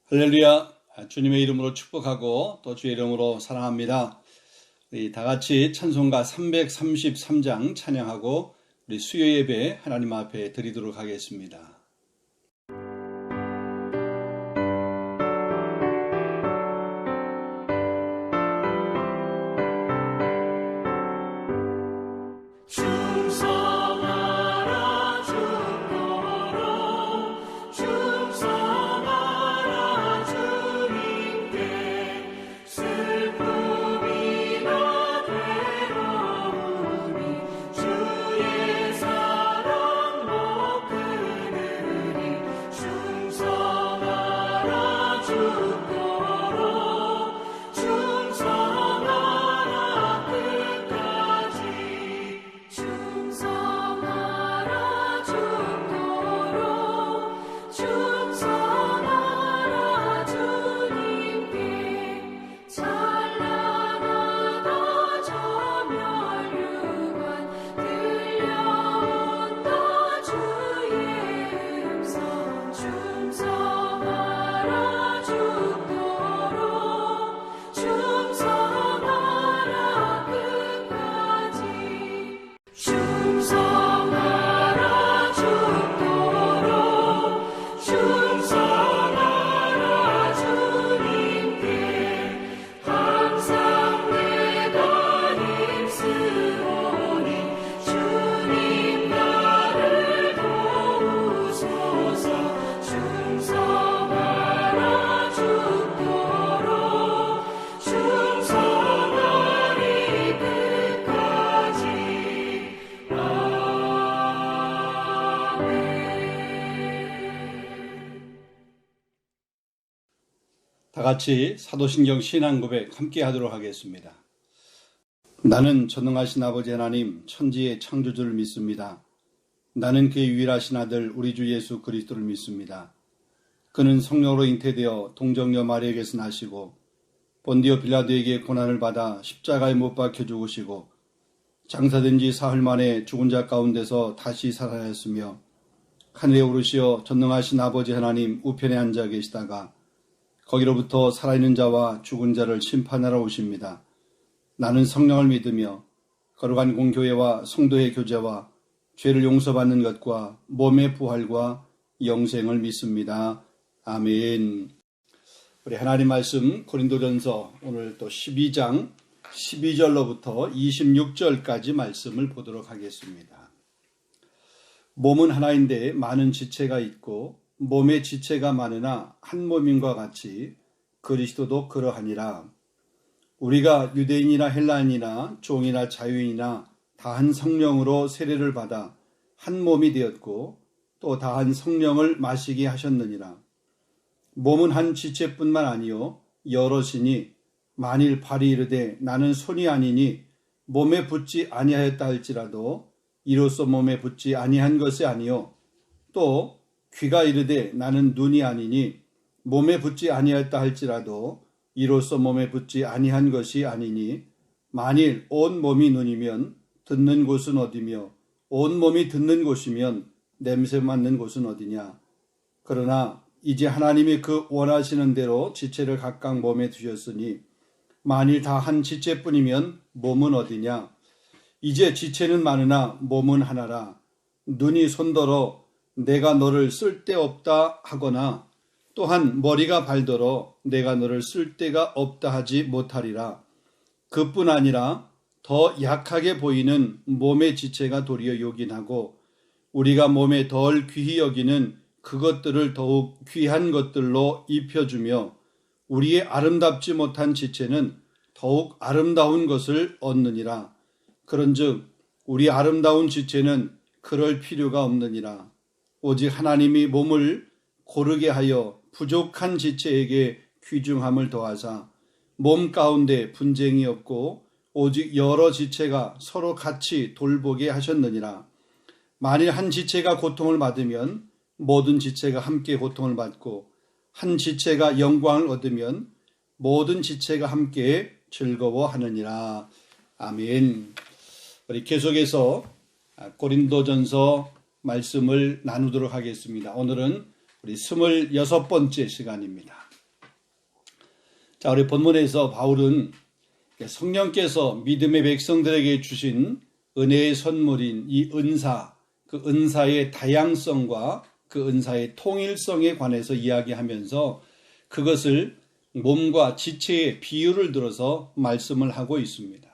할렐루야. 주님의 이름으로 축복하고 또 주의 이름으로 사랑합니다. 우리 다 같이 찬송가 333장 찬양하고 우리 수요 예배 하나님 앞에 드리도록 하겠습니다. 다 같이 사도신경 신앙고백 함께 하도록 하겠습니다. 나는 전능하신 아버지 하나님 천지의 창조주를 믿습니다. 나는 그의 유일하신 아들 우리 주 예수 그리스도를 믿습니다. 그는 성령으로 잉태되어 동정녀 마리아에게서 나시고 본디오 빌라도에게 고난을 받아 십자가에 못 박혀 죽으시고 장사된 지 사흘 만에 죽은 자 가운데서 다시 살아났으며 하늘에 오르시어 전능하신 아버지 하나님 우편에 앉아 계시다가 거기로부터 살아있는 자와 죽은 자를 심판하러 오십니다. 나는 성령을 믿으며 거룩한 공교회와 성도의 교제와 죄를 용서받는 것과 몸의 부활과 영생을 믿습니다. 아멘. 우리 하나님 말씀 고린도전서 오늘 또 12장 12절로부터 26절까지 말씀을 보도록 하겠습니다. 몸은 하나인데 많은 지체가 있고 몸의 지체가 많으나 한 몸임과 같이 그리스도도 그러하니라. 우리가 유대인이나 헬라인이나 종이나 자유인이나 다 한 성령으로 세례를 받아 한 몸이 되었고 또 다 한 성령을 마시게 하셨느니라. 몸은 한 지체뿐만 아니요 여럿이니 만일 발이 이르되 나는 손이 아니니 몸에 붙지 아니하였다 할지라도 이로써 몸에 붙지 아니한 것이 아니요 또 귀가 이르되 나는 눈이 아니니 몸에 붙지 아니하였다 할지라도 이로써 몸에 붙지 아니한 것이 아니니 만일 온 몸이 눈이면 듣는 곳은 어디며 온 몸이 듣는 곳이면 냄새 맡는 곳은 어디냐. 그러나 이제 하나님이 그 원하시는 대로 지체를 각각 몸에 두셨으니 만일 다 한 지체뿐이면 몸은 어디냐. 이제 지체는 많으나 몸은 하나라. 눈이 손더러 내가 너를 쓸데없다 하거나 또한 머리가 발더러 내가 너를 쓸데가 없다 하지 못하리라. 그뿐 아니라 더 약하게 보이는 몸의 지체가 도리어 요긴하고 우리가 몸에 덜 귀히 여기는 그것들을 더욱 귀한 것들로 입혀주며 우리의 아름답지 못한 지체는 더욱 아름다운 것을 얻느니라. 그런즉 우리 아름다운 지체는 그럴 필요가 없느니라. 오직 하나님이 몸을 고르게 하여 부족한 지체에게 귀중함을 더하사 몸 가운데 분쟁이 없고 오직 여러 지체가 서로 같이 돌보게 하셨느니라. 만일 한 지체가 고통을 받으면 모든 지체가 함께 고통을 받고 한 지체가 영광을 얻으면 모든 지체가 함께 즐거워하느니라. 아멘. 우리 계속해서 고린도전서 말씀을 나누도록 하겠습니다. 오늘은 우리 26번째 시간입니다. 자, 우리 본문에서 바울은 성령께서 믿음의 백성들에게 주신 은혜의 선물인 이 은사, 그 은사의 다양성과 그 은사의 통일성에 관해서 이야기하면서 그것을 몸과 지체의 비유를 들어서 말씀을 하고 있습니다.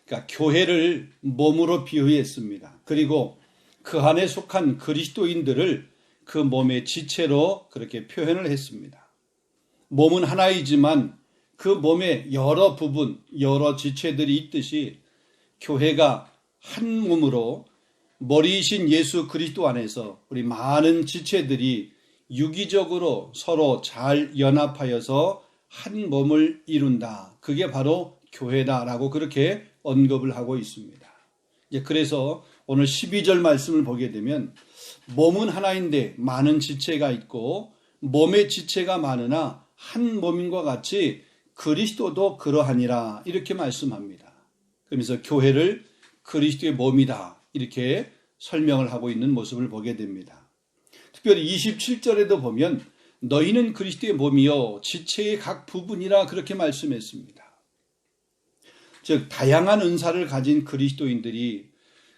그러니까 교회를 몸으로 비유했습니다. 그리고 그 안에 속한 그리스도인들을 그 몸의 지체로 그렇게 표현을 했습니다. 몸은 하나이지만 그 몸에 여러 부분, 여러 지체들이 있듯이 교회가 한 몸으로 머리이신 예수 그리스도 안에서 우리 많은 지체들이 유기적으로 서로 잘 연합하여서 한 몸을 이룬다. 그게 바로 교회다라고 그렇게 언급을 하고 있습니다. 그래서 오늘 12절 말씀을 보게 되면 몸은 하나인데 많은 지체가 있고 몸의 지체가 많으나 한 몸인과 같이 그리스도도 그러하니라 이렇게 말씀합니다. 그러면서 교회를 그리스도의 몸이다 이렇게 설명을 하고 있는 모습을 보게 됩니다. 특별히 27절에도 보면 너희는 그리스도의 몸이요 지체의 각 부분이라 그렇게 말씀했습니다. 즉 다양한 은사를 가진 그리스도인들이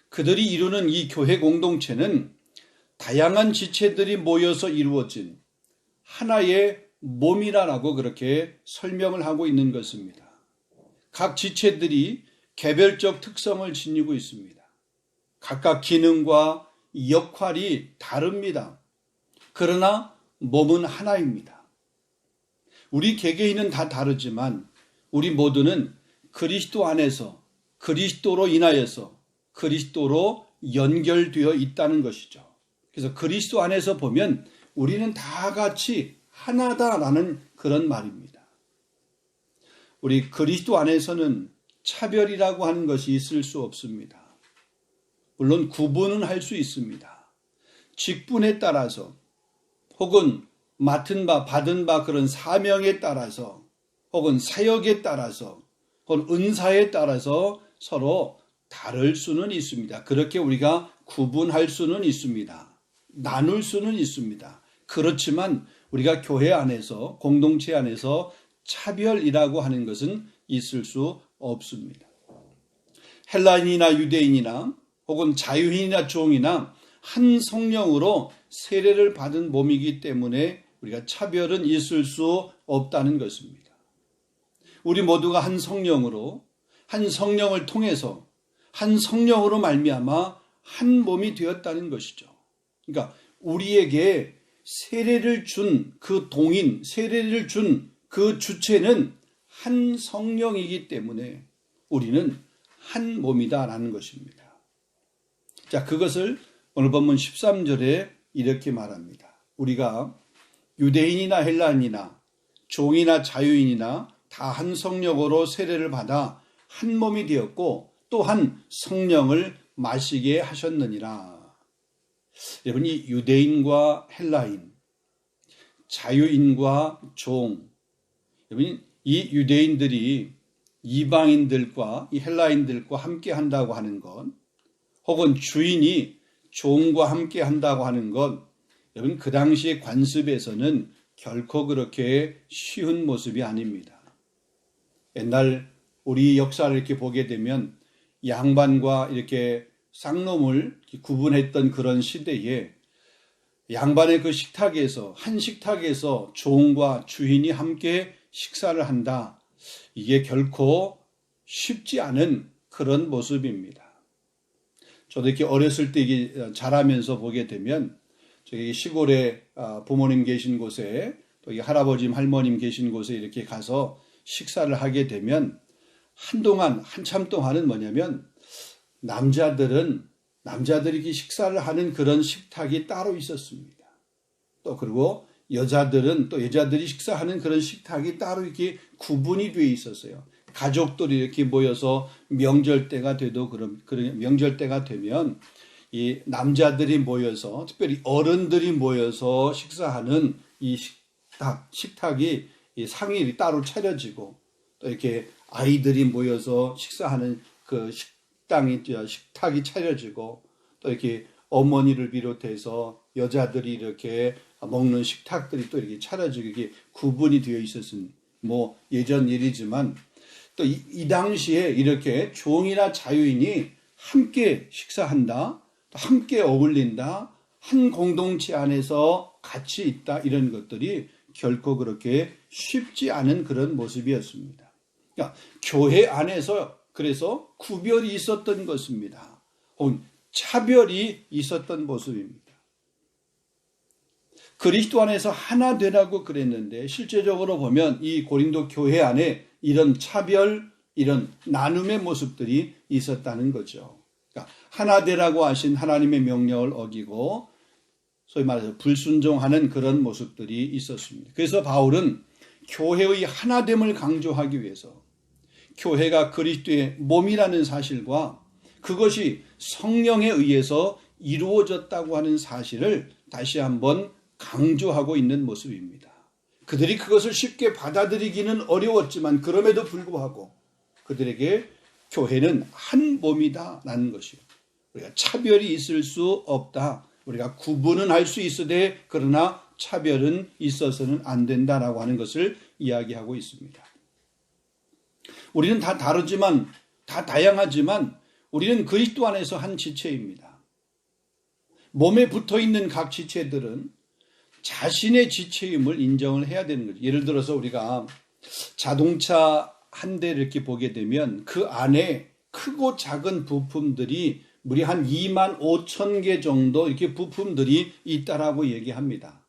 그들이 이루는 이 교회 공동체는 다양한 지체들이 모여서 이루어진 하나의 몸이라고 그렇게 설명을 하고 있는 것입니다. 각 지체들이 개별적 특성을 지니고 있습니다. 각각 기능과 역할이 다릅니다. 그러나 몸은 하나입니다. 우리 개개인은 다 다르지만 우리 모두는 그리스도 안에서 그리스도로 인하여서 그리스도로 연결되어 있다는 것이죠. 그래서 그리스도 안에서 보면 우리는 다 같이 하나다라는 그런 말입니다. 우리 그리스도 안에서는 차별이라고 하는 것이 있을 수 없습니다. 물론 구분은 할 수 있습니다. 직분에 따라서 혹은 맡은 바, 받은 바 그런 사명에 따라서 혹은 사역에 따라서 혹은 은사에 따라서 서로 다를 수는 있습니다. 그렇게 우리가 구분할 수는 있습니다. 나눌 수는 있습니다. 그렇지만 우리가 교회 안에서 공동체 안에서 차별이라고 하는 것은 있을 수 없습니다. 헬라인이나 유대인이나 혹은 자유인이나 종이나 한 성령으로 세례를 받은 몸이기 때문에 우리가 차별은 있을 수 없다는 것입니다. 우리 모두가 한 성령으로 한 성령을 통해서 한 성령으로 말미암아 한 몸이 되었다는 것이죠. 그러니까 우리에게 세례를 준 그 동인, 세례를 준 그 주체는 한 성령이기 때문에 우리는 한 몸이다라는 것입니다. 자, 그것을 오늘 본문 13절에 이렇게 말합니다. 우리가 유대인이나 헬라인이나 종이나 자유인이나 다 한 성령으로 세례를 받아 한 몸이 되었고 또한 성령을 마시게 하셨느니라. 여러분, 이 유대인과 헬라인, 자유인과 종, 여러분, 이 유대인들이 이방인들과 이 헬라인들과 함께 한다고 하는 것, 혹은 주인이 종과 함께 한다고 하는 것, 여러분 그 당시의 관습에서는 결코 그렇게 쉬운 모습이 아닙니다. 옛날 우리 역사를 이렇게 보게 되면 양반과 이렇게 쌍놈을 구분했던 그런 시대에 양반의 그 식탁에서 한 식탁에서 종과 주인이 함께 식사를 한다. 이게 결코 쉽지 않은 그런 모습입니다. 저도 이렇게 어렸을 때 자라면서 보게 되면 저기 시골에 부모님 계신 곳에 또 할아버님 할머님 계신 곳에 이렇게 가서 식사를 하게 되면 한참 동안은 뭐냐면 남자들이 식사를 하는 그런 식탁이 따로 있었습니다. 또 그리고 여자들이 식사하는 그런 식탁이 따로 이렇게 구분이 되어 있었어요. 가족들이 이렇게 모여서 명절 때가 그런 명절 때가 되면 이 남자들이 모여서 특별히 어른들이 모여서 식사하는 이 식탁이 이 상이 따로 차려지고 또 이렇게 아이들이 모여서 식사하는 그 식탁이 차려지고 또 이렇게 어머니를 비롯해서 여자들이 이렇게 먹는 식탁들이 또 이렇게 차려지고 이게 구분이 되어 있었습니다. 뭐 예전 일이지만 또 이 당시에 이렇게 종이나 자유인이 함께 식사한다, 함께 어울린다, 한 공동체 안에서 같이 있다, 이런 것들이 결코 그렇게 쉽지 않은 그런 모습이었습니다. 그러니까 교회 안에서 그래서 구별이 있었던 것입니다. 혹은 차별이 있었던 모습입니다. 그리스도 안에서 하나 되라고 그랬는데 실제적으로 보면 이 고린도 교회 안에 이런 차별, 이런 나눔의 모습들이 있었다는 거죠. 그러니까 하나 되라고 하신 하나님의 명령을 어기고 소위 말해서 불순종하는 그런 모습들이 있었습니다. 그래서 바울은 교회의 하나됨을 강조하기 위해서 교회가 그리스도의 몸이라는 사실과 그것이 성령에 의해서 이루어졌다고 하는 사실을 다시 한번 강조하고 있는 모습입니다. 그들이 그것을 쉽게 받아들이기는 어려웠지만 그럼에도 불구하고 그들에게 교회는 한 몸이다라는 것이요. 우리가 차별이 있을 수 없다. 우리가 구분은 할 수 있으되 그러나 차별은 있어서는 안 된다라고 하는 것을 이야기하고 있습니다. 우리는 다 다르지만 다 다양하지만 우리는 그리스도 안에서 한 지체입니다. 몸에 붙어있는 각 지체들은 자신의 지체임을 인정을 해야 되는 거죠. 예를 들어서 우리가 자동차 한 대를 이렇게 보게 되면 그 안에 크고 작은 부품들이 무려 한 2만 5천 개 정도 이렇게 부품들이 있다라고 얘기합니다.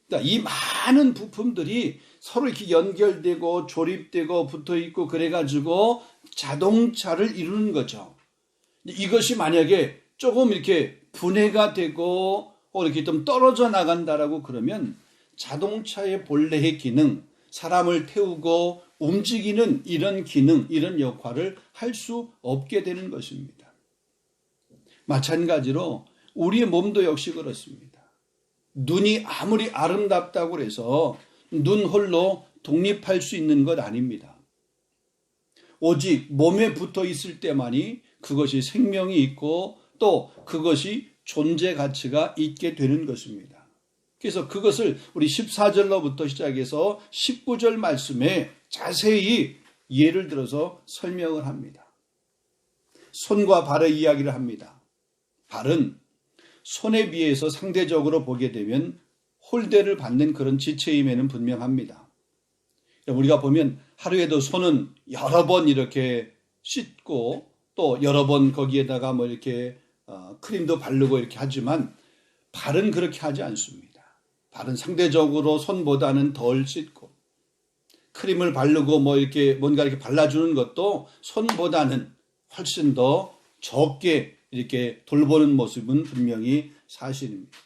그러니까 이 많은 부품들이 서로 이렇게 연결되고 조립되고 붙어 있고 그래가지고 자동차를 이루는 거죠. 이것이 만약에 조금 이렇게 분해가 되고 이렇게 좀 떨어져 나간다라고 그러면 자동차의 본래의 기능, 사람을 태우고 움직이는 이런 기능, 이런 역할을 할 수 없게 되는 것입니다. 마찬가지로 우리의 몸도 역시 그렇습니다. 눈이 아무리 아름답다고 해서 눈 홀로 독립할 수 있는 것 아닙니다. 오직 몸에 붙어 있을 때만이 그것이 생명이 있고 또 그것이 존재 가치가 있게 되는 것입니다. 그래서 그것을 우리 14절로부터 시작해서 19절 말씀에 자세히 예를 들어서 설명을 합니다. 손과 발의 이야기를 합니다. 발은 손에 비해서 상대적으로 보게 되면 홀대를 받는 그런 지체임에는 분명합니다. 우리가 보면 하루에도 손은 여러 번 이렇게 씻고 또 여러 번 거기에다가 뭐 이렇게 크림도 바르고 이렇게 하지만 발은 그렇게 하지 않습니다. 발은 상대적으로 손보다는 덜 씻고 크림을 바르고 뭐 이렇게 뭔가 이렇게 발라주는 것도 손보다는 훨씬 더 적게 이렇게 돌보는 모습은 분명히 사실입니다.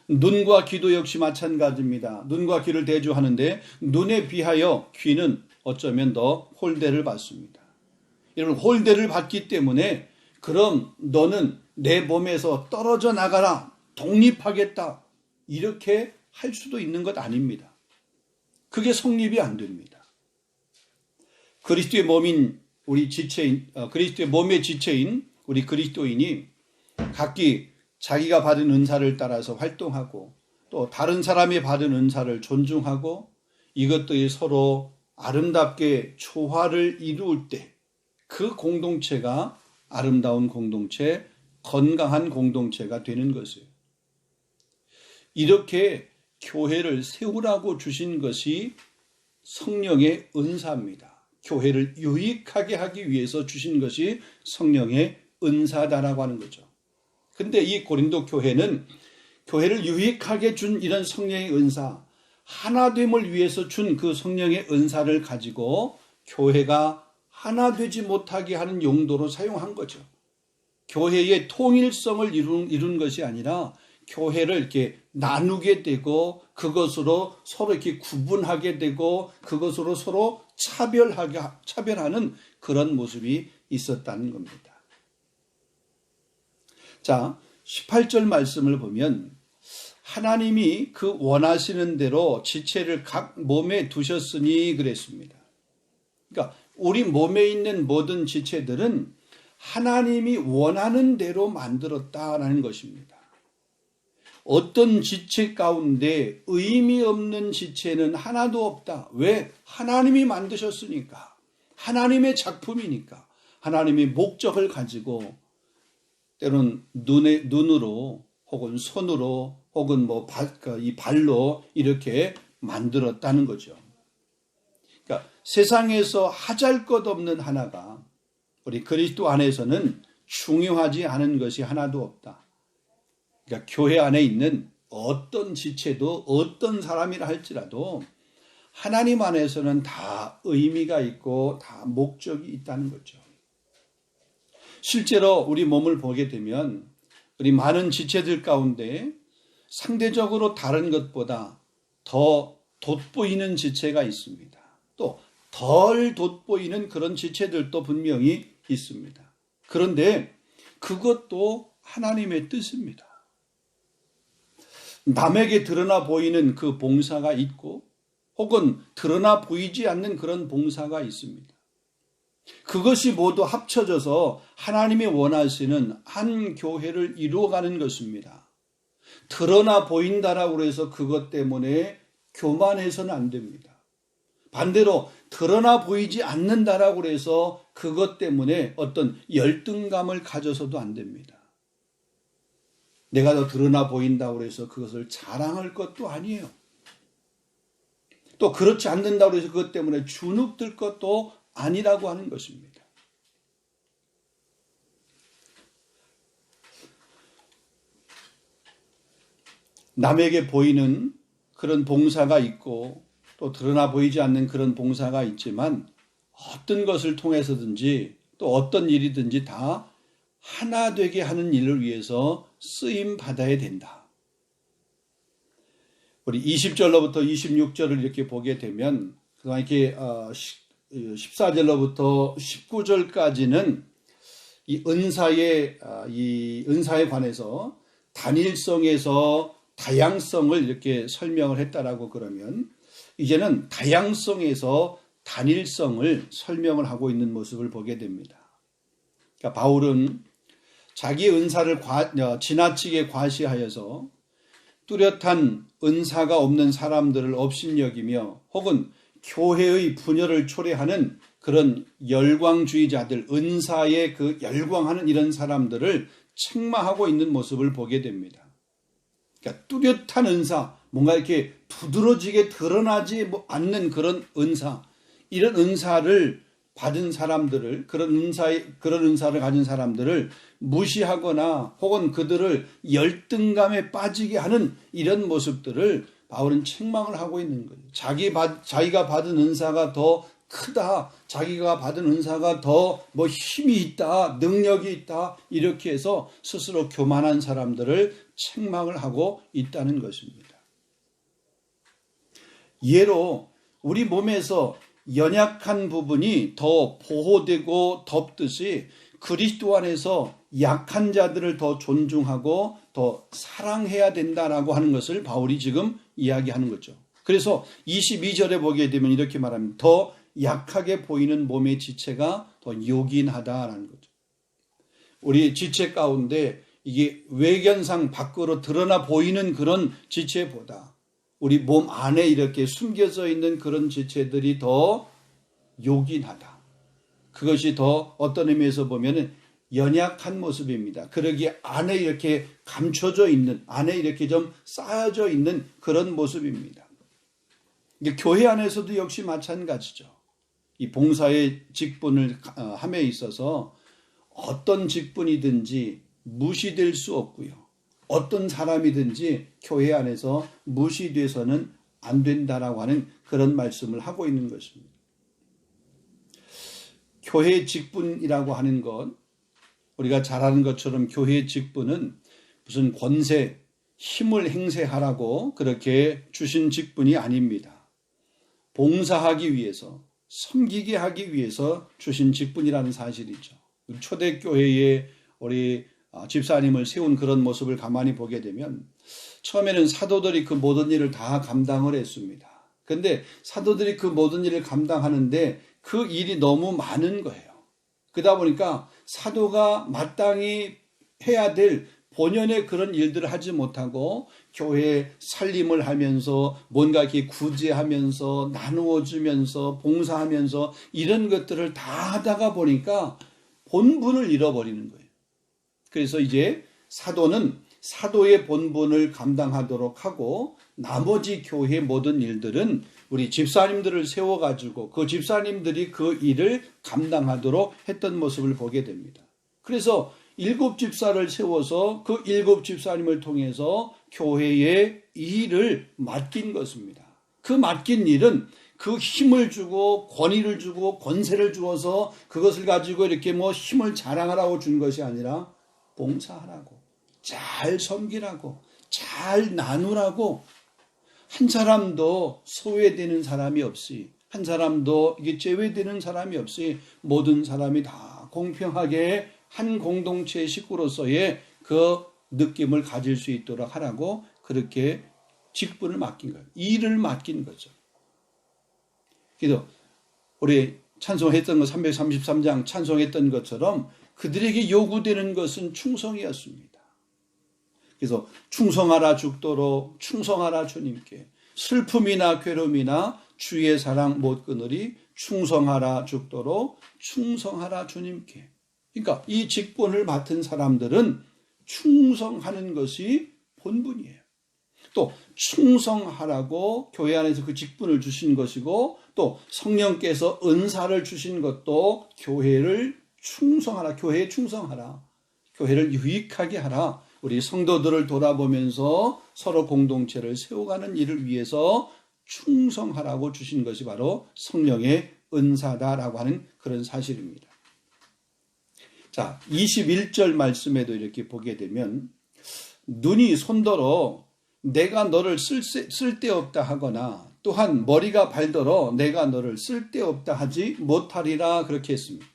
눈과 귀도 역시 마찬가지입니다. 눈과 귀를 대조하는데 눈에 비하여 귀는 어쩌면 더 홀대를 받습니다. 여러분, 홀대를 받기 때문에 그럼 너는 내 몸에서 떨어져 나가라, 독립하겠다, 이렇게 할 수도 있는 것 아닙니다. 그게 성립이 안 됩니다. 그리스도의 몸인 우리 지체인, 그리스도의 몸의 지체인 우리 그리스도인이 각기 자기가 받은 은사를 따라서 활동하고 또 다른 사람이 받은 은사를 존중하고 이것들이 서로 아름답게 조화를 이루을 때 그 공동체가 아름다운 공동체, 건강한 공동체가 되는 것이에요. 이렇게 교회를 세우라고 주신 것이 성령의 은사입니다. 교회를 유익하게 하기 위해서 주신 것이 성령의 은사다라고 하는 거죠. 근데 이 고린도 교회는 교회를 유익하게 준 이런 성령의 은사, 하나됨을 위해서 준 그 성령의 은사를 가지고 교회가 하나 되지 못하게 하는 용도로 사용한 거죠. 교회의 통일성을 이룬 것이 아니라 교회를 이렇게 나누게 되고 그것으로 서로 이렇게 구분하게 되고 그것으로 서로 차별하는 그런 모습이 있었다는 겁니다. 자, 18절 말씀을 보면 하나님이 그 원하시는 대로 지체를 각 몸에 두셨으니 그랬습니다. 그러니까 우리 몸에 있는 모든 지체들은 하나님이 원하는 대로 만들었다라는 것입니다. 어떤 지체 가운데 의미 없는 지체는 하나도 없다. 왜? 하나님이 만드셨으니까. 하나님의 작품이니까. 하나님의 목적을 가지고 때로는 눈으로 혹은 손으로 혹은 이 발로 이렇게 만들었다는 거죠. 그러니까 세상에서 하잘것없는 하나가 우리 그리스도 안에서는 중요하지 않은 것이 하나도 없다. 그러니까 교회 안에 있는 어떤 지체도 어떤 사람이라 할지라도 하나님 안에서는 다 의미가 있고 다 목적이 있다는 거죠. 실제로 우리 몸을 보게 되면 우리 많은 지체들 가운데 상대적으로 다른 것보다 더 돋보이는 지체가 있습니다. 또 덜 돋보이는 그런 지체들도 분명히 있습니다. 그런데 그것도 하나님의 뜻입니다. 남에게 드러나 보이는 그 봉사가 있고 혹은 드러나 보이지 않는 그런 봉사가 있습니다. 그것이 모두 합쳐져서 하나님이 원하시는 한 교회를 이루어가는 것입니다. 드러나 보인다라고 해서 그것 때문에 교만해서는 안 됩니다. 반대로 드러나 보이지 않는다라고 해서 그것 때문에 어떤 열등감을 가져서도 안 됩니다. 내가 더 드러나 보인다고 해서 그것을 자랑할 것도 아니에요. 또 그렇지 않는다고 해서 그것 때문에 주눅들 것도 아니라고 하는 것입니다. 남에게 보이는 그런 봉사가 있고 또 드러나 보이지 않는 그런 봉사가 있지만 어떤 것을 통해서든지 또 어떤 일이든지 다 하나 되게 하는 일을 위해서 쓰임 받아야 된다. 우리 20절로부터 26절을 이렇게 보게 되면 이렇게 14절로부터 19절까지는 이 은사에 관해서 단일성에서 다양성을 이렇게 설명을 했다라고 그러면 이제는 다양성에서 단일성을 설명을 하고 있는 모습을 보게 됩니다. 그러니까 바울은 자기 은사를 지나치게 과시하여서 뚜렷한 은사가 없는 사람들을 업신여기며 혹은 교회의 분열을 초래하는 그런 열광주의자들, 은사에 그 열광하는 이런 사람들을 책망하고 있는 모습을 보게 됩니다. 그러니까 뚜렷한 은사, 뭔가 이렇게 두드러지게 드러나지 않는 그런 은사, 이런 은사를 받은 사람들을, 그런 은사를 가진 사람들을 무시하거나 혹은 그들을 열등감에 빠지게 하는 이런 모습들을 바울은 책망을 하고 있는 거예요. 자기가 받은 은사가 더 크다, 자기가 받은 은사가 더 힘이 있다, 능력이 있다, 이렇게 해서 스스로 교만한 사람들을 책망을 하고 있다는 것입니다. 예로 우리 몸에서 연약한 부분이 더 보호되고 덮듯이 그리스도 안에서 약한 자들을 더 존중하고 더 사랑해야 된다라고 하는 것을 바울이 지금 이야기하는 거죠. 그래서 22절에 보게 되면 이렇게 말합니다. 더 약하게 보이는 몸의 지체가 더 요긴하다라는 거죠. 우리 지체 가운데 이게 외견상 밖으로 드러나 보이는 그런 지체보다 우리 몸 안에 이렇게 숨겨져 있는 그런 지체들이 더 요긴하다. 그것이 더 어떤 의미에서 보면은 연약한 모습입니다. 그러기 안에 이렇게 감춰져 있는, 안에 이렇게 좀 쌓여져 있는 그런 모습입니다. 교회 안에서도 역시 마찬가지죠. 이 봉사의 직분을 함에 있어서 어떤 직분이든지 무시될 수 없고요. 어떤 사람이든지 교회 안에서 무시돼서는 안 된다라고 하는 그런 말씀을 하고 있는 것입니다. 교회 직분이라고 하는 것, 우리가 잘 아는 것처럼 교회 직분은 무슨 권세, 힘을 행세하라고 그렇게 주신 직분이 아닙니다. 봉사하기 위해서, 섬기게 하기 위해서 주신 직분이라는 사실이죠. 초대교회에 우리 집사님을 세운 그런 모습을 가만히 보게 되면 처음에는 사도들이 그 모든 일을 다 감당을 했습니다. 그런데 사도들이 그 모든 일을 감당하는데 그 일이 너무 많은 거예요. 그러다 보니까 사도가 마땅히 해야 될 본연의 그런 일들을 하지 못하고 교회 살림을 하면서 뭔가 이렇게 구제하면서 나누어주면서 봉사하면서 이런 것들을 다 하다가 보니까 본분을 잃어버리는 거예요. 그래서 이제 사도는 사도의 본분을 감당하도록 하고 나머지 교회 모든 일들은 우리 집사님들을 세워가지고 그 집사님들이 그 일을 감당하도록 했던 모습을 보게 됩니다. 그래서 7집사를 세워서 그 7집사님을 통해서 교회의 일을 맡긴 것입니다. 그 맡긴 일은 그 힘을 주고 권위를 주고 권세를 주어서 그것을 가지고 이렇게 힘을 자랑하라고 준 것이 아니라 봉사하라고, 잘 섬기라고, 잘 나누라고, 한 사람도 소외되는 사람이 없이, 한 사람도 이게 제외되는 사람이 없이 모든 사람이 다 공평하게 한 공동체의 식구로서의 그 느낌을 가질 수 있도록 하라고 그렇게 직분을 맡긴 거예요. 일을 맡긴 거죠. 그래서 우리 찬송했던 거 333장 찬송했던 것처럼 그들에게 요구되는 것은 충성이었습니다. 그래서 충성하라 죽도록 충성하라 주님께, 슬픔이나 괴로움이나 주의 사랑 못 끊으리 충성하라 죽도록 충성하라 주님께. 그러니까 이 직분을 맡은 사람들은 충성하는 것이 본분이에요. 또 충성하라고 교회 안에서 그 직분을 주신 것이고, 또 성령께서 은사를 주신 것도 교회를 충성하라, 교회에 충성하라, 교회를 유익하게 하라, 우리 성도들을 돌아보면서 서로 공동체를 세워가는 일을 위해서 충성하라고 주신 것이 바로 성령의 은사다라고 하는 그런 사실입니다. 자, 21절 말씀에도 이렇게 보게 되면 눈이 손더러 내가 너를 쓸데없다 하거나 또한 머리가 발더러 내가 너를 쓸데없다 하지 못하리라 그렇게 했습니다.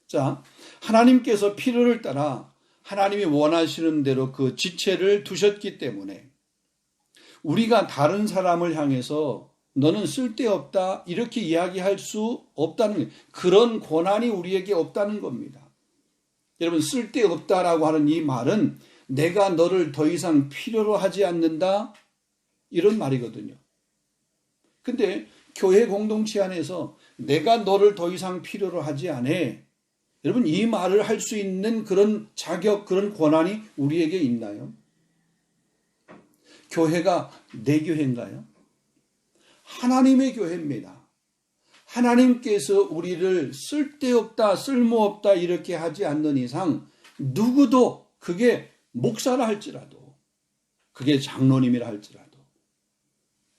자, 하나님께서 필요를 따라 하나님이 원하시는 대로 그 지체를 두셨기 때문에 우리가 다른 사람을 향해서 너는 쓸데없다 이렇게 이야기할 수 없다는 거예요. 그런 권한이 우리에게 없다는 겁니다. 여러분, 쓸데없다라고 하는 이 말은 내가 너를 더 이상 필요로 하지 않는다 이런 말이거든요. 근데 교회 공동체 안에서 내가 너를 더 이상 필요로 하지 않아, 여러분, 이 말을 할 수 있는 그런 자격, 그런 권한이 우리에게 있나요? 교회가 내 교회인가요? 하나님의 교회입니다. 하나님께서 우리를 쓸데없다, 쓸모없다 이렇게 하지 않는 이상 누구도, 그게 목사라 할지라도, 그게 장로님이라 할지라도,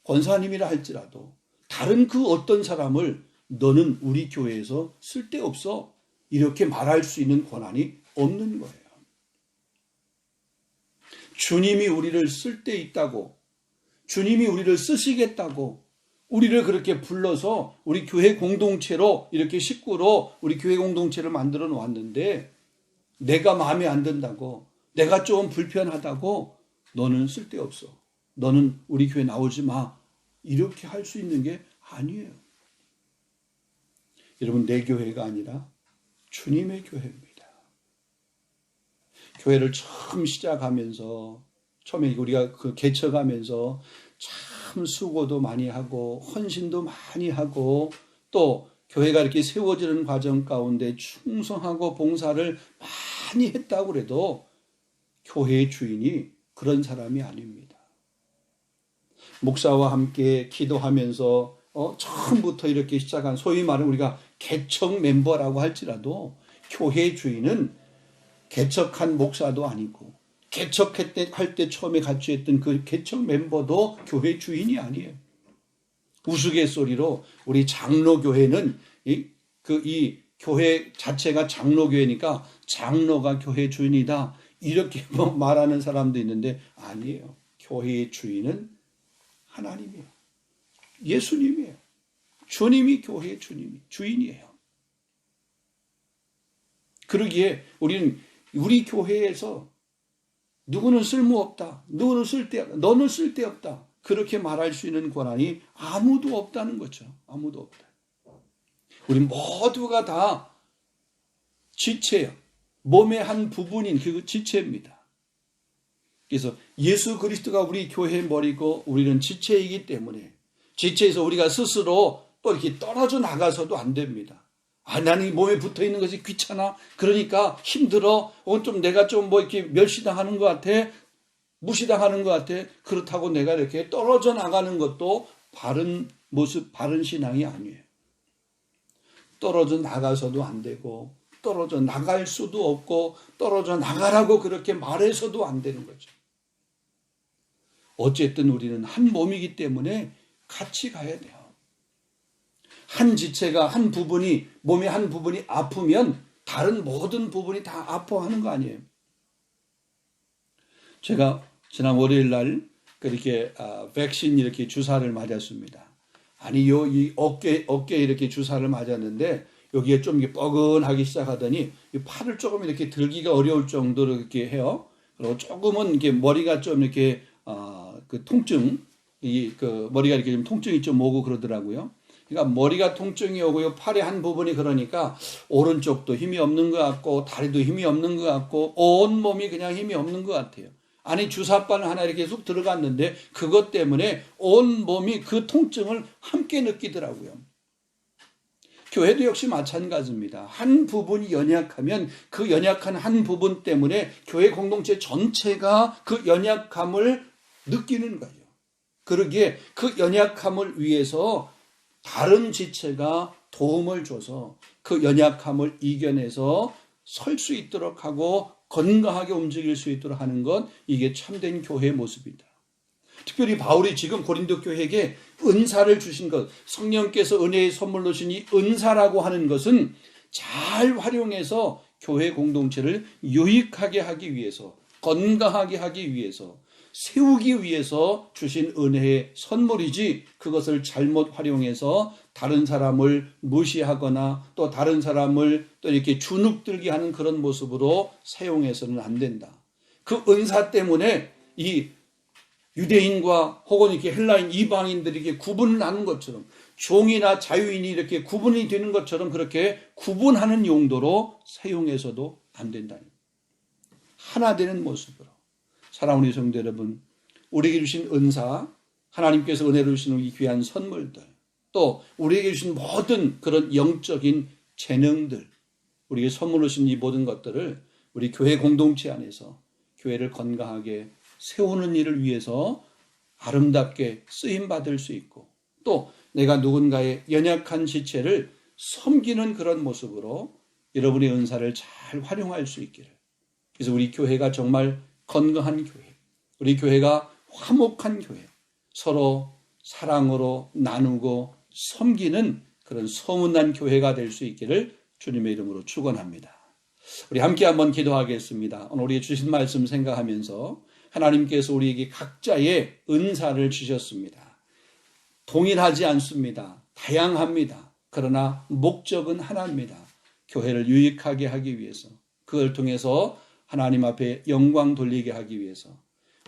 권사님이라 할지라도 다른 그 어떤 사람을 너는 우리 교회에서 쓸데없어 이렇게 말할 수 있는 권한이 없는 거예요. 주님이 우리를 쓸데있다고, 주님이 우리를 쓰시겠다고 우리를 그렇게 불러서 우리 교회 공동체로, 이렇게 식구로 우리 교회 공동체를 만들어 놓았는데 내가 마음에 안 든다고, 내가 좀 불편하다고 너는 쓸데없어, 너는 우리 교회 나오지 마, 이렇게 할 수 있는 게 아니에요. 여러분, 내 교회가 아니라 주님의 교회입니다. 교회를 처음 시작하면서, 처음에 우리가 그 개척하면서 참 수고도 많이 하고 헌신도 많이 하고 또 교회가 이렇게 세워지는 과정 가운데 충성하고 봉사를 많이 했다고 해도 교회의 주인이 그런 사람이 아닙니다. 목사와 함께 기도하면서 처음부터 이렇게 시작한 소위 말하는 우리가 개척 멤버라고 할지라도 교회의 주인은 개척한 목사도 아니고 개척할 때 처음에 같이 했던 그 개척 멤버도 교회 주인이 아니에요. 우스갯소리로 우리 장로교회는 이 교회 자체가 장로교회니까 장로가 교회 주인이다 이렇게 말하는 사람도 있는데 아니에요. 교회의 주인은 하나님이에요. 예수님이에요. 주님이 교회의 주인이에요. 그러기에 우리는 우리 교회에서 누구는 쓸모없다, 누구는 쓸데없다, 너는 쓸데없다 그렇게 말할 수 있는 권한이 아무도 없다는 거죠. 아무도 없다. 우리 모두가 다 지체예요. 몸의 한 부분인 그 지체입니다. 그래서 예수 그리스도가 우리 교회의 머리고 우리는 지체이기 때문에 지체에서 우리가 스스로 또 이렇게 떨어져 나가서도 안 됩니다. 나는 이 몸에 붙어 있는 것이 귀찮아. 그러니까 힘들어. 좀 내가 좀 뭐 이렇게 멸시당하는 것 같아. 무시당하는 것 같아. 그렇다고 내가 이렇게 떨어져 나가는 것도 바른 모습, 바른 신앙이 아니에요. 떨어져 나가서도 안 되고, 떨어져 나갈 수도 없고, 떨어져 나가라고 그렇게 말해서도 안 되는 거죠. 어쨌든 우리는 한 몸이기 때문에 같이 가야 돼요. 한 지체가 한 부분이, 몸의 한 부분이 아프면 다른 모든 부분이 다 아파하는 거 아니에요. 제가 지난 월요일 날 그렇게 백신 이렇게 주사를 맞았습니다. 아니 이 어깨 이렇게 주사를 맞았는데 여기에 좀 이렇게 뻐근하기 시작하더니 이 팔을 조금 이렇게 들기가 어려울 정도로 이렇게 해요. 그리고 조금은 이렇게 머리가 좀 이렇게 그 통증, 머리가 이렇게 좀 통증이 좀 오고 그러더라고요. 그러니까 머리가 통증이 오고요. 팔의 한 부분이 그러니까 오른쪽도 힘이 없는 것 같고 다리도 힘이 없는 것 같고 온 몸이 그냥 힘이 없는 것 같아요. 아니 주사바늘 하나 이렇게 쑥 들어갔는데 그것 때문에 온 몸이 그 통증을 함께 느끼더라고요. 교회도 역시 마찬가지입니다. 한 부분이 연약하면 그 연약한 한 부분 때문에 교회 공동체 전체가 그 연약함을 느끼는 거예요. 그러기에 그 연약함을 위해서 다른 지체가 도움을 줘서 그 연약함을 이겨내서 설 수 있도록 하고 건강하게 움직일 수 있도록 하는 것, 이게 참된 교회의 모습이다. 특별히 바울이 지금 고린도 교회에게 은사를 주신 것, 성령께서 은혜의 선물로 주신 이 은사라고 하는 것은 잘 활용해서 교회 공동체를 유익하게 하기 위해서, 건강하게 하기 위해서, 세우기 위해서 주신 은혜의 선물이지 그것을 잘못 활용해서 다른 사람을 무시하거나 또 다른 사람을 또 이렇게 주눅들게 하는 그런 모습으로 사용해서는 안 된다. 그 은사 때문에 이 유대인과 혹은 이렇게 헬라인 이방인들이 이렇게 구분을 하는 것처럼 종이나 자유인이 이렇게 구분이 되는 것처럼 그렇게 구분하는 용도로 사용해서도 안 된다. 하나 되는 모습으로. 사랑하는 성도 여러분, 우리에게 주신 은사, 하나님께서 은혜로 주시는 이 귀한 선물들, 또 우리에게 주신 모든 그런 영적인 재능들, 우리에게 선물로 주신 이 모든 것들을 우리 교회 공동체 안에서 교회를 건강하게 세우는 일을 위해서 아름답게 쓰임받을 수 있고 또 내가 누군가의 연약한 지체를 섬기는 그런 모습으로 여러분의 은사를 잘 활용할 수 있기를. 그래서 우리 교회가 정말 건강한 교회, 우리 교회가 화목한 교회, 서로 사랑으로 나누고 섬기는 그런 소문난 교회가 될 수 있기를 주님의 이름으로 축원합니다. 우리 함께 한번 기도하겠습니다. 오늘 우리 주신 말씀 생각하면서 하나님께서 우리에게 각자의 은사를 주셨습니다. 동일하지 않습니다. 다양합니다. 그러나 목적은 하나입니다. 교회를 유익하게 하기 위해서, 그걸 통해서 하나님 앞에 영광 돌리게 하기 위해서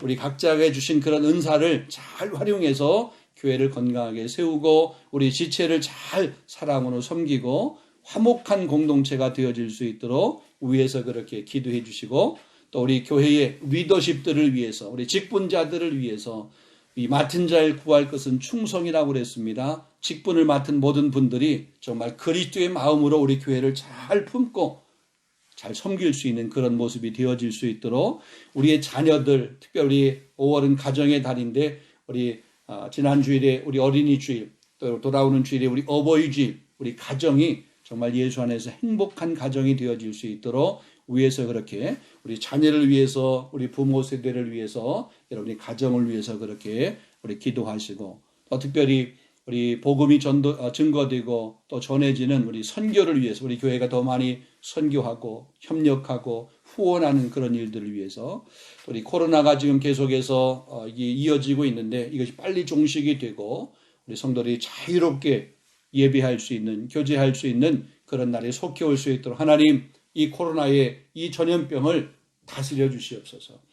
우리 각자에게 주신 그런 은사를 잘 활용해서 교회를 건강하게 세우고 우리 지체를 잘 사랑으로 섬기고 화목한 공동체가 되어질 수 있도록 위에서 그렇게 기도해 주시고 또 우리 교회의 리더십들을 위해서 우리 직분자들을 위해서 이 맡은 자를 구할 것은 충성이라고 그랬습니다. 직분을 맡은 모든 분들이 정말 그리스도의 마음으로 우리 교회를 잘 품고 잘 섬길 수 있는 그런 모습이 되어질 수 있도록 우리의 자녀들, 특별히 5월은 가정의 달인데 우리 지난 주일에 우리 어린이 주일, 또 돌아오는 주일에 우리 어버이 주일, 우리 가정이 정말 예수 안에서 행복한 가정이 되어질 수 있도록 위해서 그렇게 우리 자녀를 위해서 우리 부모 세대를 위해서 여러분이 가정을 위해서 그렇게 우리 기도하시고 또 특별히 우리 복음이 증거되고 또 전해지는 우리 선교를 위해서 우리 교회가 더 많이 선교하고 협력하고 후원하는 그런 일들을 위해서 우리 코로나가 지금 계속해서 이어지고 있는데 이것이 빨리 종식이 되고 우리 성도들이 자유롭게 예배할 수 있는 교제할 수 있는 그런 날에 속해 올 수 있도록 하나님 이 코로나의 이 전염병을 다스려 주시옵소서.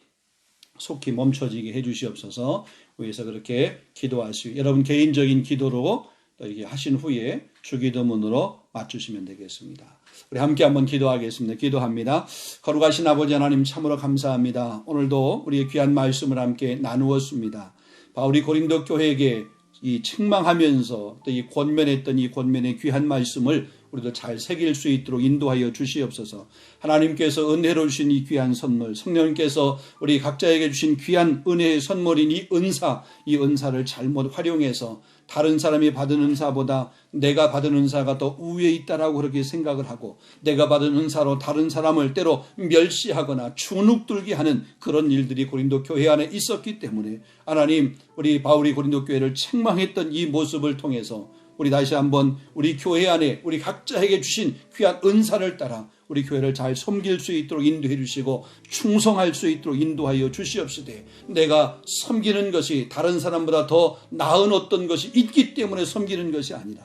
속히 멈춰지게 해 주시옵소서. 위해서 그렇게 기도하시고 여러분 개인적인 기도로 또 이렇게 하신 후에 주기도문으로 맞추시면 되겠습니다. 우리 함께 한번 기도하겠습니다. 기도합니다. 거룩하신 아버지 하나님 참으로 감사합니다. 오늘도 우리의 귀한 말씀을 함께 나누었습니다. 바울이 고린도 교회에게 이 책망하면서 또 이 권면했던 이 권면의 귀한 말씀을 우리도 잘 새길 수 있도록 인도하여 주시옵소서. 하나님께서 은혜로 주신 이 귀한 선물, 성령님께서 우리 각자에게 주신 귀한 은혜의 선물인 이 은사를 잘못 활용해서 다른 사람이 받은 은사보다 내가 받은 은사가 더 우위에 있다라고 그렇게 생각을 하고 내가 받은 은사로 다른 사람을 때로 멸시하거나 주눅들게 하는 그런 일들이 고린도 교회 안에 있었기 때문에 하나님, 우리 바울이 고린도 교회를 책망했던 이 모습을 통해서 우리 다시 한번 우리 교회 안에 우리 각자에게 주신 귀한 은사를 따라 우리 교회를 잘 섬길 수 있도록 인도해 주시고 충성할 수 있도록 인도하여 주시옵시되, 내가 섬기는 것이 다른 사람보다 더 나은 어떤 것이 있기 때문에 섬기는 것이 아니라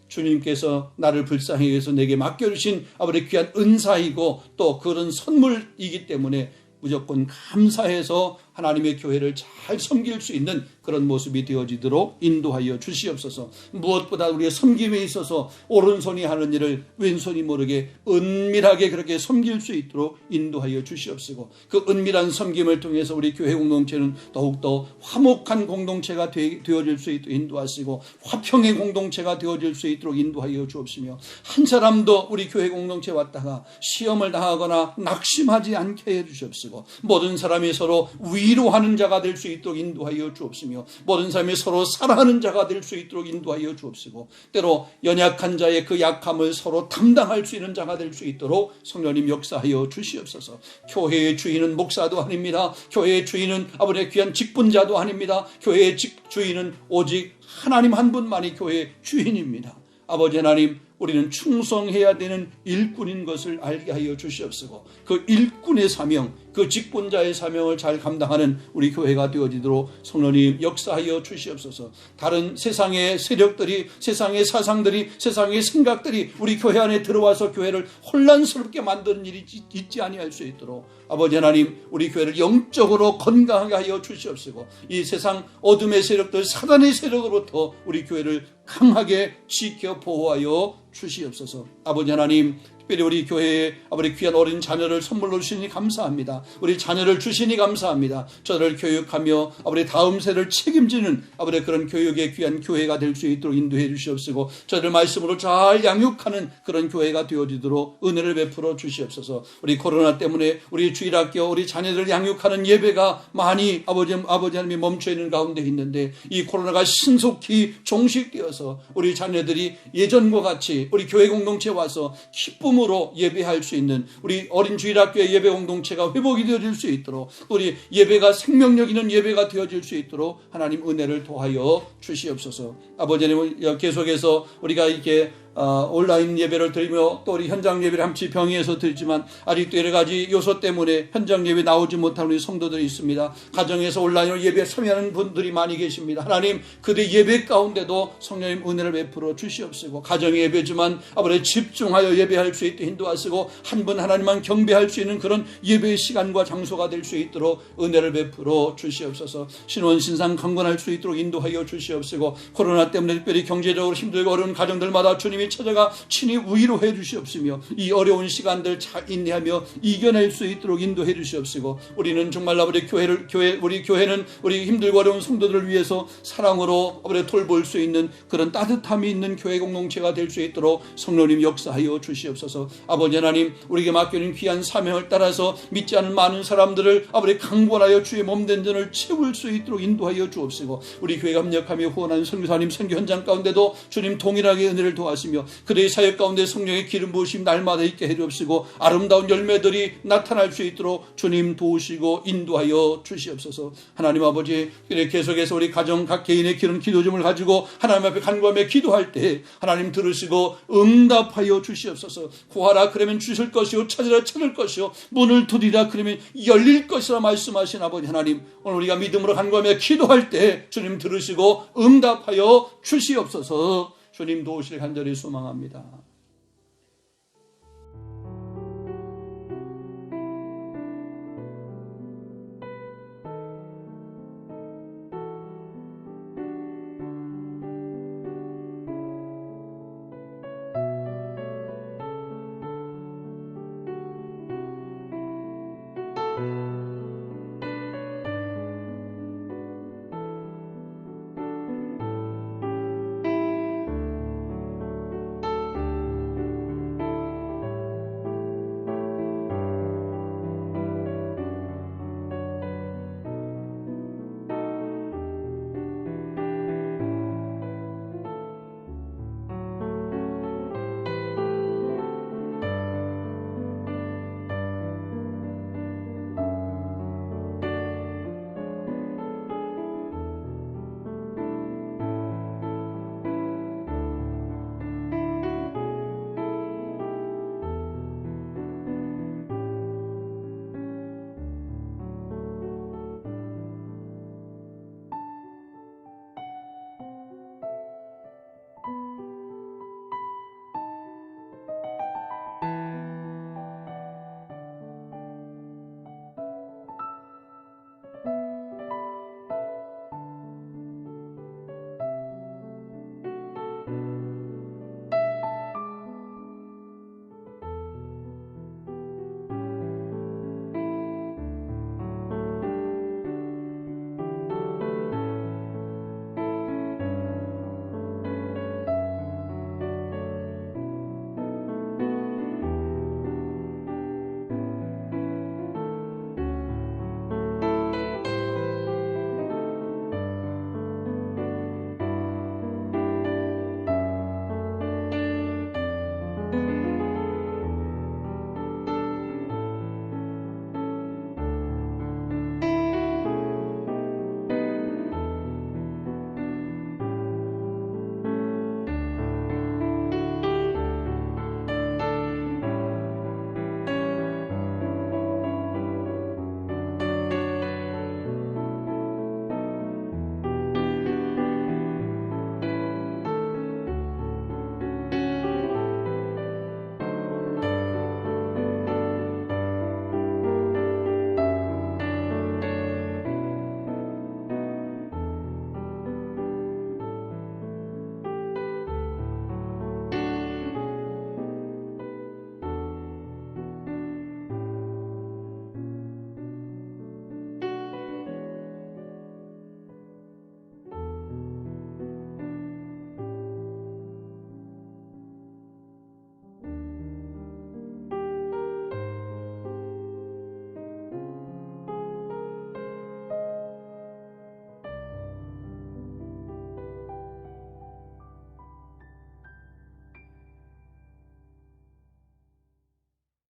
주님께서 나를 불쌍히 여겨서 내게 맡겨주신 아버지 귀한 은사이고 또 그런 선물이기 때문에 무조건 감사해서 하나님의 교회를 잘 섬길 수 있는 그런 모습이 되어지도록 인도하여 주시옵소서. 무엇보다 우리의 섬김에 있어서 오른손이 하는 일을 왼손이 모르게 은밀하게 그렇게 섬길 수 있도록 인도하여 주시옵시고, 그 은밀한 섬김을 통해서 우리 교회 공동체는 더욱더 화목한 공동체가 되어질 수 있도록 인도하시고 화평의 공동체가 되어질 수 있도록 인도하여 주옵시며, 한 사람도 우리 교회 공동체에 왔다가 시험을 당하거나 낙심하지 않게 해 주시옵시고, 모든 사람이 서로 위로하는 자가 될 수 있도록 인도하여 주옵시며, 모든 사람이 서로 사랑하는 자가 될 수 있도록 인도하여 주옵시고, 때로 연약한 자의 그 약함을 서로 담당할 수 있는 자가 될 수 있도록 성령님 역사하여 주시옵소서. 교회의 주인은 목사도 아닙니다. 교회의 주인은 아버지의 귀한 직분자도 아닙니다. 교회의 주인은 오직 하나님 한 분만이 교회의 주인입니다. 아버지 하나님, 우리는 충성해야 되는 일꾼인 것을 알게 하여 주시옵시고, 그 일꾼의 사명, 그 직분자의 사명을 잘 감당하는 우리 교회가 되어지도록 성령님 역사하여 주시옵소서. 다른 세상의 세력들이, 세상의 사상들이, 세상의 생각들이 우리 교회 안에 들어와서 교회를 혼란스럽게 만드는 일이 있지 아니할 수 있도록 아버지 하나님, 우리 교회를 영적으로 건강하게 하여 주시옵시고, 이 세상 어둠의 세력들, 사단의 세력으로부터 우리 교회를 강하게 지켜 보호하여 주시옵소서. 아버지 하나님, 특별히 우리 교회에 아버지 귀한 어린 자녀를 선물로 주시니 감사합니다. 우리 자녀를 주시니 감사합니다. 저를 교육하며 아버지 다음 세를 책임지는 아버지 그런 교육의 귀한 교회가 될 수 있도록 인도해 주시옵시고, 저를 말씀으로 잘 양육하는 그런 교회가 되어지도록 은혜를 베풀어 주시옵소서. 우리 코로나 때문에 우리 주일학교 우리 자녀들을 양육하는 예배가 많이 아버지 하나님이 멈춰 있는 가운데 있는데, 이 코로나가 신속히 종식되어서 우리 자녀들이 예전과 같이 우리 교회 공동체에 와서 기쁨 으로 예배할 수 있는 우리 어린 주일학교의 예배 공동체가 회복이 되어질 수 있도록, 우리 예배가 생명력 있는 예배가 되어질 수 있도록 하나님 은혜를 도하여 주시옵소서. 아버지 하나님, 계속해서 우리가 이렇게 온라인 예배를 드리며 또 우리 현장 예배를 함께 병행해서 드리지만 아직도 여러 가지 요소 때문에 현장 예배 나오지 못하는 우리 성도들이 있습니다. 가정에서 온라인으로 예배에 참여하는 분들이 많이 계십니다. 하나님, 그들의 예배 가운데도 성령님 은혜를 베풀어 주시옵시고, 가정의 예배지만 아버지 집중하여 예배할 수 있도록 인도하시고, 한 분 하나님만 경배할 수 있는 그런 예배의 시간과 장소가 될 수 있도록 은혜를 베풀어 주시옵소서. 신원 신상 강건할 수 있도록 인도하여 주시옵시고, 코로나 때문에 특별히 경제적으로 힘들고 어려운 가정들마다 주님이 찾아가 친히 위로해 주시옵시며, 이 어려운 시간들 잘 인내하며 이겨낼 수 있도록 인도해 주시옵시고, 우리는 정말 아버지 우리 교회는 우리 힘들고 어려운 성도들을 위해서 사랑으로 아버지 돌볼 수 있는 그런 따뜻함이 있는 교회 공동체가 될 수 있도록 성령님 역사하여 주시옵소서. 아버지 하나님, 우리에게 맡겨진 귀한 사명을 따라서 믿지 않은 많은 사람들을 아버지 강권하여 주의 몸된 전을 채울 수 있도록 인도하여 주옵시고, 우리 교회가 협력하며 후원하는 선교사님 선교 현장 가운데도 주님 동일하게 은혜를 도하시며, 그들의 사역 가운데 성령의 기름 부으심 날마다 있게 해 주옵시고, 아름다운 열매들이 나타날 수 있도록 주님 도우시고 인도하여 주시옵소서. 하나님 아버지, 계속해서 우리 가정 각 개인의 기름 기도점을 가지고 하나님 앞에 간구하며 기도할 때 하나님 들으시고 응답하여 주시옵소서. 구하라 그러면 주실 것이요, 찾으라 찾을 것이요, 문을 두드리라 그러면 열릴 것이라 말씀하신 아버지 하나님, 오늘 우리가 믿음으로 간구하며 기도할 때 주님 들으시고 응답하여 주시옵소서. 주님 도우실 간절히 소망합니다.